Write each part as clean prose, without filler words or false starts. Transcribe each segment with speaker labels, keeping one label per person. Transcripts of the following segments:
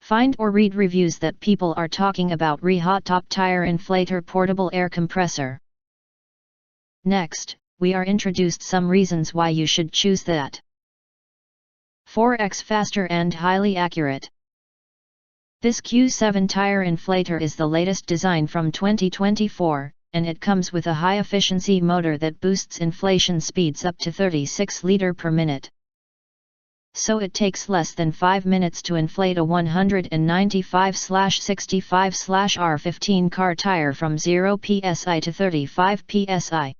Speaker 1: Find or read reviews that people are talking about REHOTTOP Tire Inflator Portable Air Compressor. Next, we are introduced some reasons why you should choose that. 4x faster and highly accurate. This Q7 tire inflator is the latest design from 2024, and it comes with a high-efficiency motor that boosts inflation speeds up to 36 liters per minute. So it takes less than 5 minutes to inflate a 195/65/R15 car tire from 0 psi to 35 psi.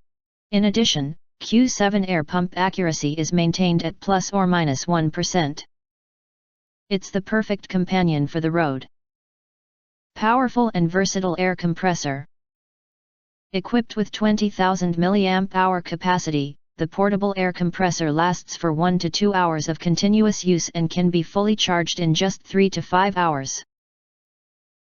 Speaker 1: In addition, Q7 air pump accuracy is maintained at ±1%. It's the perfect companion for the road. Powerful and versatile air compressor. Equipped with 20,000 mAh capacity, the portable air compressor lasts for 1 to 2 hours of continuous use and can be fully charged in just 3 to 5 hours.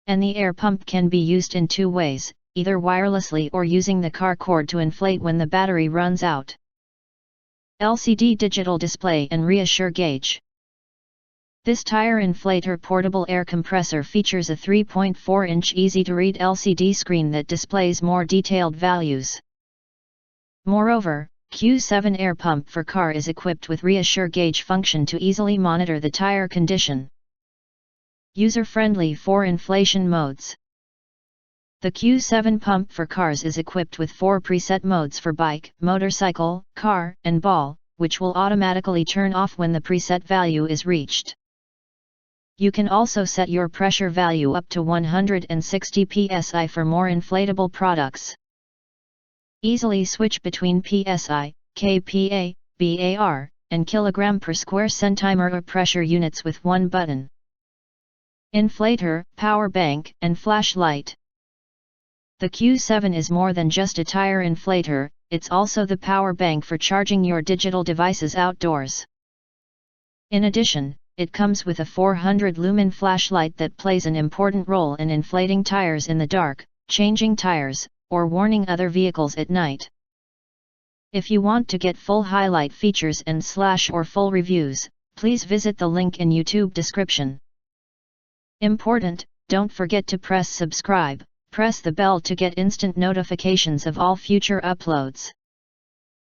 Speaker 1: And the air pump can be used in 2 ways, either wirelessly or using the car cord to inflate when the battery runs out. LCD digital display and Ressure gauge. This tire inflator portable air compressor features a 3.4-inch easy-to-read LCD screen that displays more detailed values. Moreover, Q7 air pump for car is equipped with Ressure gauge function to easily monitor the tire condition. User-friendly for inflation modes. The Q7 pump for cars is equipped with 4 preset modes for bike, motorcycle, car, and ball, which will automatically turn off when the preset value is reached. You can also set your pressure value up to 160 psi for more inflatable products. Easily switch between psi, kPa, bar, and kilogram per square centimeter pressure units with one button. Inflator, power bank, and flashlight. The Q7 is more than just a tire inflator, it's also the power bank for charging your digital devices outdoors. In addition, it comes with a 400 lumen flashlight that plays an important role in inflating tires in the dark, changing tires, or warning other vehicles at night. If you want to get full highlight features and / or full reviews, please visit the link in YouTube description. Important, don't forget to press subscribe, press the bell to get instant notifications of all future uploads.